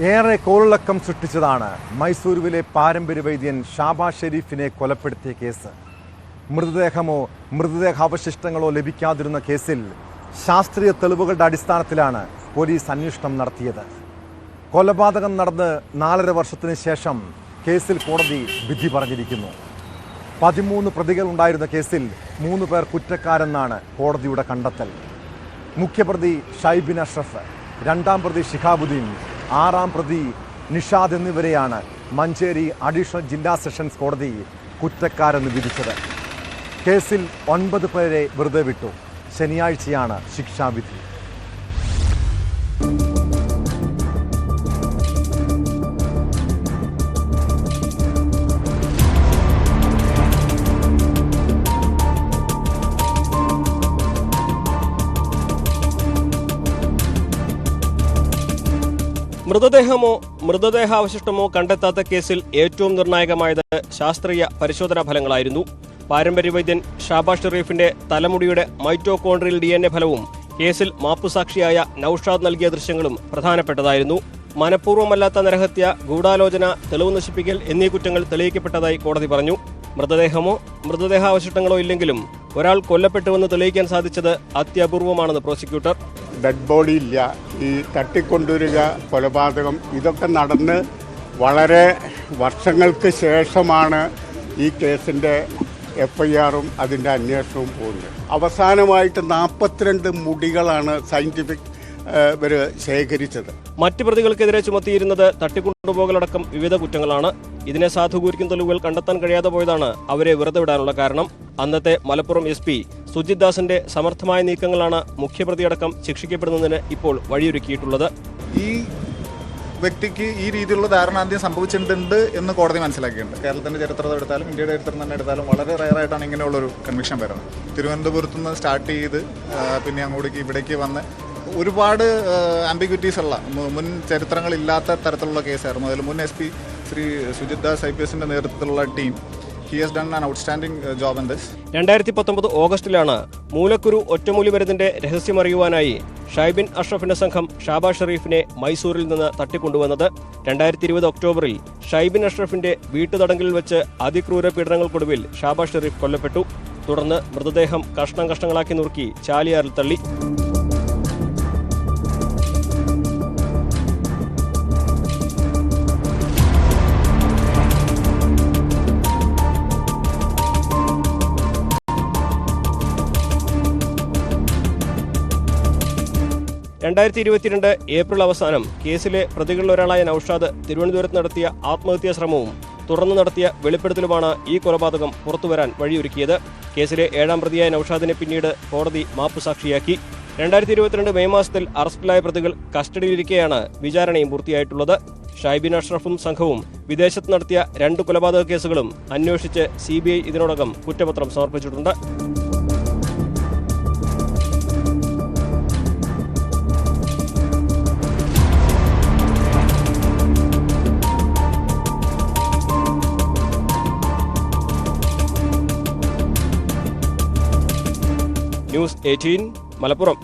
ഏറെ കോളിളക്കം സൃഷ്ടിച്ചതാണ് മൈസൂരുവിലെ പാരമ്പര്യ വൈദ്യൻ ഷാബാസ് ഷെരീഫിനെ കൊലപ്പെടുത്തിയ കേസ്. മൃതദേഹമോ മൃതദേഹാവശിഷ്ടങ്ങളോ ലഭിക്കാതിരുന്ന കേസിൽ ശാസ്ത്രീയ തെളിവുകളുടെ അടിസ്ഥാനത്തിലാണ് പോലീസ് അന്വേഷണം നടത്തിയത്. കൊലപാതകം നടന്ന് 4.5 വർഷത്തിന് ശേഷം കേസിൽ കോടതി വിധി പറഞ്ഞിരിക്കുന്നു. 13 പ്രതികളുണ്ടായിരുന്ന കേസിൽ 3 പേർ കുറ്റക്കാരെന്നാണ് കോടതിയുടെ കണ്ടെത്തൽ. മുഖ്യപ്രതി ഷൈബിൻ അഷ്റഫ്, 2ാം പ്രതി ഷിഹാബുദ്ദീൻ, 6ാം പ്രതി നിഷാദ് എന്നിവരെയാണ് മഞ്ചേരി അഡീഷണൽ ജില്ലാ സെഷൻസ് കോടതി കുറ്റക്കാരെന്ന് വിധിച്ചത്. കേസിൽ 9 പേരെ വെറുതെ വിട്ടു. ശനിയാഴ്ചയാണ് ശിക്ഷാവിധി. മൃതദേഹമോ മൃതദേഹാവശിഷ്ടമോ കണ്ടെത്താത്ത കേസിൽ ഏറ്റവും നിർണായകമായത് ശാസ്ത്രീയ പരിശോധനാ ഫലങ്ങളായിരുന്നു. പാരമ്പര്യ വൈദ്യൻ ഷാബാസ് ഷെരീഫിന്റെ തലമുടിയുടെ മൈറ്റോകോൺട്രിയൽ DNA ഫലവും കേസിൽ മാപ്പുസാക്ഷിയായ നൌഷാദ് നൽകിയ ദൃശ്യങ്ങളും പ്രധാനപ്പെട്ടതായിരുന്നു. മനഃപൂർവ്വമല്ലാത്ത നരഹത്യ, ഗൂഢാലോചന, തെളിവ് നശിപ്പിക്കൽ എന്നീ കുറ്റങ്ങൾ തെളിയിക്കപ്പെട്ടതായി കോടതി പറഞ്ഞു. മൃതദേഹമോ മൃതദേഹാവശിഷ്ടങ്ങളോ ഇല്ലെങ്കിലും ഒരാൾ കൊല്ലപ്പെട്ടുവെന്ന് തെളിയിക്കാൻ സാധിച്ചത് അത്യപൂർവമാണെന്ന് പ്രോസിക്യൂട്ടർ. ഡെഡ് ബോഡി ഇല്ല, ഈ തട്ടിക്കൊണ്ടുവരിക, കൊലപാതകം, ഇതൊക്കെ നടന്ന് വളരെ വർഷങ്ങൾക്ക് ശേഷമാണ് ഈ കേസിൻ്റെ FIRും അതിൻ്റെ അന്വേഷണവും പോകുന്നത്. അവസാനമായിട്ട് 42 മുടികളാണ് സയൻറ്റിഫിക് ഇവർ ശേഖരിച്ചത്. മറ്റ് പ്രതികൾക്കെതിരെ ചുമത്തിയിരുന്നത് തട്ടിക്കൊണ്ടുപോകലടക്കം വിവിധ കുറ്റങ്ങളാണ്. ഇതിനെ സാധൂകരിക്കുന്ന തെളിവുകൾ കണ്ടെത്താൻ കഴിയാതെ പോയതാണ് അവരെ വെറുതെ വിടാനുള്ള കാരണം. അന്നത്തെ മലപ്പുറം SP സുജിത് ദാസിന്റെ സമർത്ഥമായ നീക്കങ്ങളാണ് മുഖ്യപ്രതിയടക്കം ശിക്ഷിക്കപ്പെടുന്നതിന് ഇപ്പോൾ വഴിയൊരുക്കിയിട്ടുള്ളത്. ഈ വ്യക്തിക്ക് ഈ രീതിയിലുള്ള ധാരണ ആദ്യം സംഭവിച്ചിട്ടുണ്ട് എന്ന് കോടതി മനസ്സിലാക്കിയിട്ടുണ്ട്. കേരളത്തിന്റെ ചരിത്രം എടുത്താലും ഇന്ത്യയുടെ ചരിത്രം തന്നെ എടുത്താലും വളരെ റയറായിട്ടാണ് ഇങ്ങനെയുള്ളൊരു കൺവിക്ഷൻ വരുന്നത്. തിരുവനന്തപുരത്ത് നിന്ന് സ്റ്റാർട്ട് ചെയ്ത് പിന്നെ അങ്ങോട്ടേക്ക് ഇവിടേക്ക് വന്ന് ഒരുപാട് ആംബിഗ്വിറ്റീസ് ഉള്ള മുൻ ചരിത്രങ്ങളില്ലാത്ത തരത്തിലുള്ള കേസായിരുന്നു. അതിൽ മുൻ SP ശ്രീ സുജിത് ദാസ് IPSന്റെ നേതൃത്വത്തിലുള്ള team He has done an outstanding job in this. 2019 ഓഗസ്റ്റിലാണ് മൂലക്കുരു ഒറ്റമൂലി മരുന്നിന്റെ രഹസ്യമറിയുവാനായി ഷൈബിൻ അഷ്റഫിന്റെ സംഘം ഷാബാസ് ഷെരീഫിനെ മൈസൂരിൽ നിന്ന് തട്ടിക്കൊണ്ടുവന്നത്. 2020 ഒക്ടോബറിൽ ഷൈബിൻ അഷ്റഫിന്റെ വീട്ടുതടങ്കലിൽ വെച്ച് അതിക്രൂര പീഡനങ്ങൾക്കൊടുവിൽ ഷാബാസ് ഷെരീഫ് കൊല്ലപ്പെട്ടു. തുടർന്ന് മൃതദേഹം കഷ്ണങ്ങളാക്കി നുറുക്കി ചാലിയാറിൽ തള്ളി. ഏപ്രിൽ അവസാനം കേസിലെ പ്രതികളിലൊരാളായ നൌഷാദ് തിരുവനന്തപുരത്ത് നടത്തിയ ആത്മഹത്യാ ശ്രമവും തുടർന്ന് നടത്തിയ വെളിപ്പെടുത്തലുമാണ് ഈ കൊലപാതകം പുറത്തുവരാൻ വഴിയൊരുക്കിയത്. കേസിലെ 7ാം പ്രതിയായ നൌഷാദിനെ പിന്നീട് കോടതി മാപ്പുസാക്ഷിയാക്കി. 2022 മെയ് മാസത്തിൽ അറസ്റ്റിലായ പ്രതികൾ കസ്റ്റഡിയിലിരിക്കെയാണ് വിചാരണയും പൂർത്തിയായിട്ടുള്ളത്. ഷൈബിൻ അഷ്റഫും സംഘവും വിദേശത്ത് നടത്തിയ 2 കൊലപാതക കേസുകളും അന്വേഷിച്ച് CBI ഇതിനോടകം കുറ്റപത്രം സമർപ്പിച്ചിട്ടുണ്ട്. ന്യൂസ് 18 മലപ്പുറം.